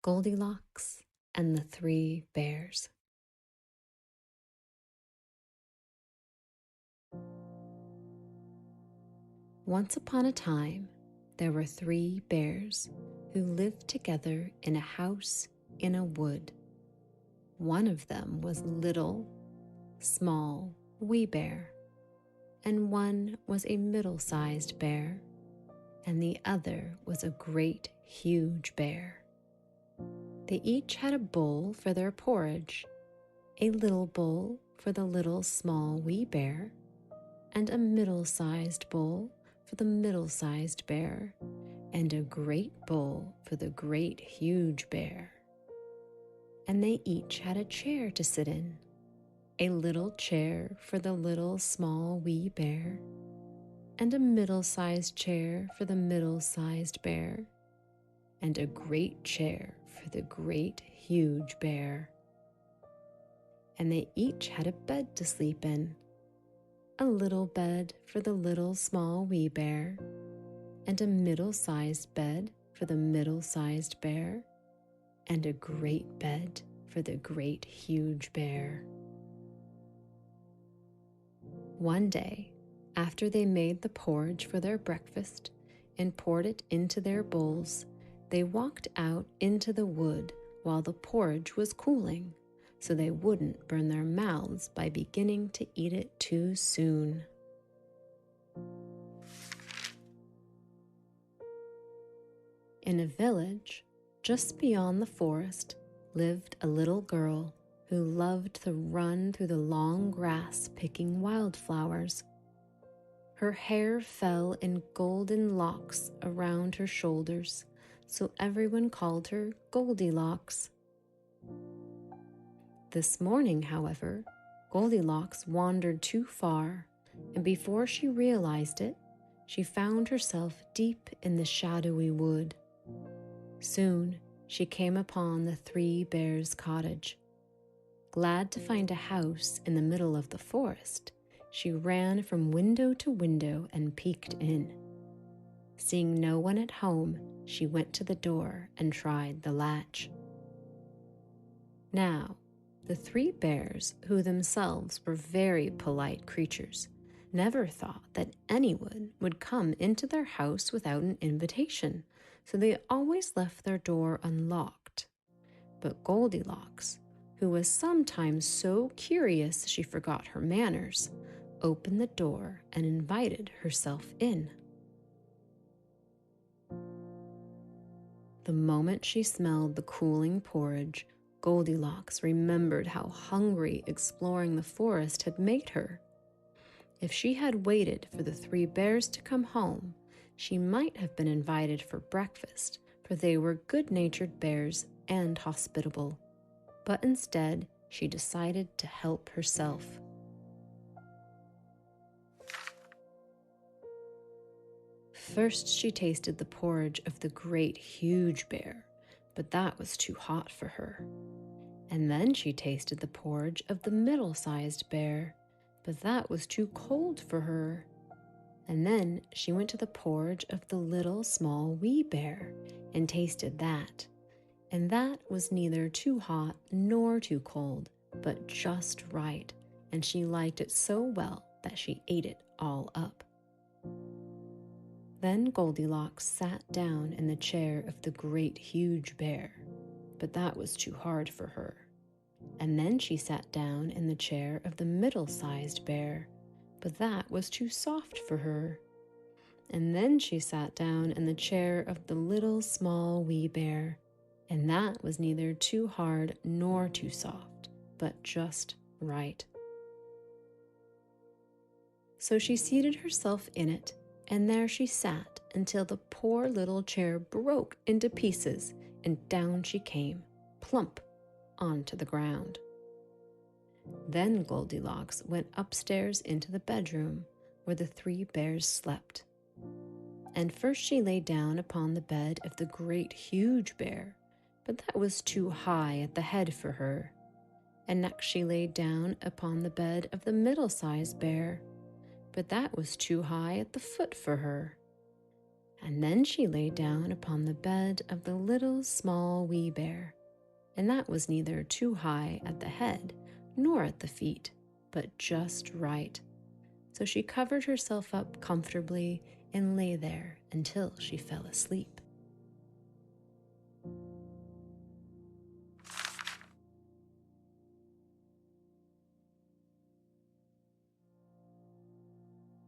Goldilocks and the Three Bears. Once upon a time, there were three bears who lived together in a house in a wood. One of them was little, small, wee bear, and one was a middle-sized bear, and the other was a great, huge bear. They each had a bowl for their porridge, a little bowl for the little, small, wee bear, and a middle-sized bowl for the middle-sized bear, and a great bowl for the great, huge bear. And they each had a chair to sit in, a little chair for the little, small, wee bear, and a middle-sized chair for the middle-sized bear, and a great chair for the great, huge bear. And they each had a bed to sleep in, a little bed for the little, small, wee bear, and a middle-sized bed for the middle-sized bear, and a great bed for the great, huge bear. One day, after they made the porridge for their breakfast and poured it into their bowls, they walked out into the wood while the porridge was cooling, so they wouldn't burn their mouths by beginning to eat it too soon. In a village just beyond the forest lived a little girl who loved to run through the long grass picking wildflowers. Her hair fell in golden locks around her shoulders, so everyone called her Goldilocks. This morning, however, Goldilocks wandered too far, and before she realized it, she found herself deep in the shadowy wood. Soon, she came upon the Three Bears' cottage. Glad to find a house in the middle of the forest, she ran from window to window and peeked in. Seeing no one at home, she went to the door and tried the latch. Now, the three bears, who themselves were very polite creatures, never thought that anyone would come into their house without an invitation, so they always left their door unlocked. But Goldilocks, who was sometimes so curious she forgot her manners, opened the door and invited herself in. The moment she smelled the cooling porridge, Goldilocks remembered how hungry exploring the forest had made her. If she had waited for the three bears to come home, she might have been invited for breakfast, for they were good-natured bears and hospitable. But instead, she decided to help herself. First, she tasted the porridge of the great, huge bear, but that was too hot for her. And then she tasted the porridge of the middle-sized bear, but that was too cold for her. And then she went to the porridge of the little, small, wee bear and tasted that. And that was neither too hot nor too cold, but just right, and she liked it so well that she ate it all up. Then Goldilocks sat down in the chair of the great huge bear, but that was too hard for her. And then she sat down in the chair of the middle-sized bear, but that was too soft for her. And then she sat down in the chair of the little, small, wee bear, and that was neither too hard nor too soft, but just right. So she seated herself in it, and there she sat until the poor little chair broke into pieces, and down she came, plump, onto the ground. Then Goldilocks went upstairs into the bedroom where the three bears slept. And first she lay down upon the bed of the great huge bear, but that was too high at the head for her. And next she lay down upon the bed of the middle-sized bear, but that was too high at the foot for her. And then she lay down upon the bed of the little small wee bear, and that was neither too high at the head nor at the feet, but just right. So she covered herself up comfortably and lay there until she fell asleep.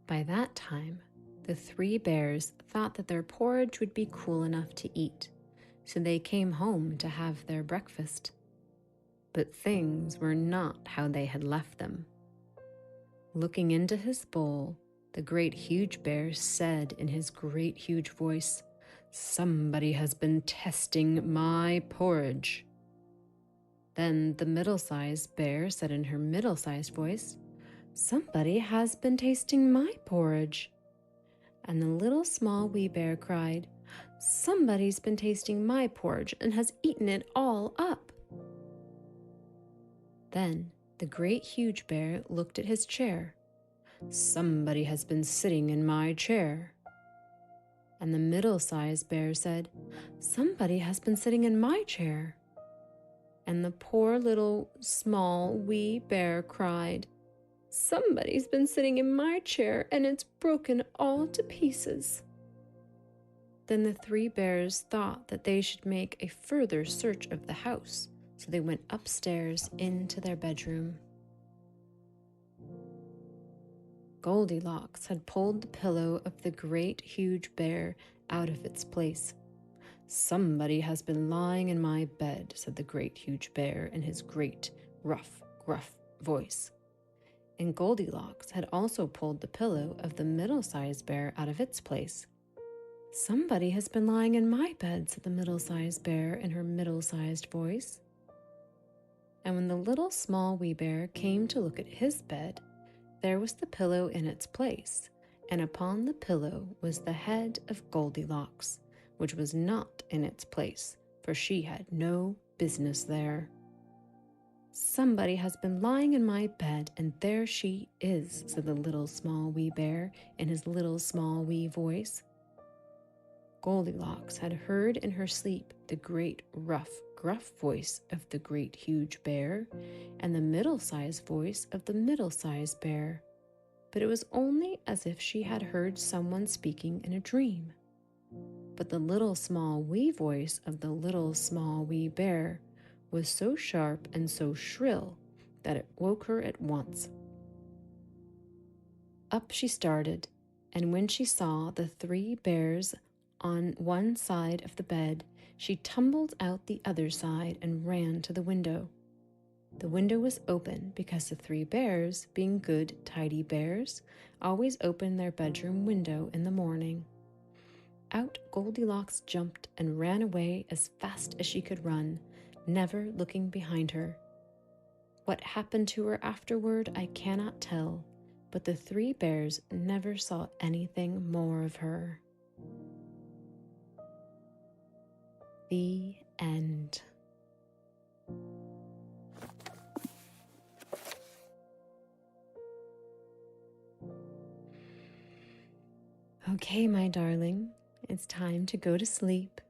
By that time, the three bears thought that their porridge would be cool enough to eat, so they came home to have their breakfast. But things were not how they had left them. Looking into his bowl, the great huge bear said in his great huge voice, "Somebody has been testing my porridge." Then the middle-sized bear said in her middle-sized voice, "Somebody has been tasting my porridge." And the little small wee bear cried, "Somebody's been tasting my porridge and has eaten it all up." Then the great huge bear looked at his chair. "Somebody has been sitting in my chair." And the middle-sized bear said, "Somebody has been sitting in my chair." And the poor little small wee bear cried, "Somebody's been sitting in my chair and it's broken all to pieces." Then the three bears thought that they should make a further search of the house, so they went upstairs into their bedroom. Goldilocks had pulled the pillow of the great huge bear out of its place. "Somebody has been lying in my bed," said the great huge bear in his great, rough, gruff voice. And Goldilocks had also pulled the pillow of the middle-sized bear out of its place. "Somebody has been lying in my bed," said the middle-sized bear in her middle-sized voice. And when the little small wee bear came to look at his bed, there was the pillow in its place, and upon the pillow was the head of Goldilocks, which was not in its place, for she had no business there. "Somebody has been lying in my bed, and there she is," said the little small wee bear in his little small wee voice. Goldilocks had heard in her sleep the great rough, gruff voice of the great huge bear and the middle-sized voice of the middle-sized bear, but it was only as if she had heard someone speaking in a dream. But the little small wee voice of the little small wee bear was so sharp and so shrill that it woke her at once. Up she started, and when she saw the three bears on one side of the bed, she tumbled out the other side and ran to the window. The window was open because the three bears, being good, tidy bears, always open their bedroom window in the morning. Out Goldilocks jumped and ran away as fast as she could run, never looking behind her. What happened to her afterward I cannot tell, but the three bears never saw anything more of her. The end. Okay, my darling, it's time to go to sleep.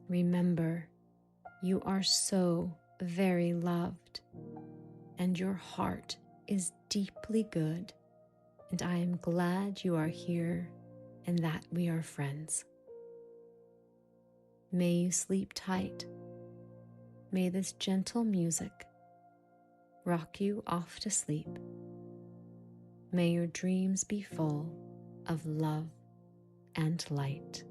Remember, you are so very loved, and your heart is deeply good, and I am glad you are here and that we are friends. May you sleep tight. May this gentle music rock you off to sleep. May your dreams be full of love and light.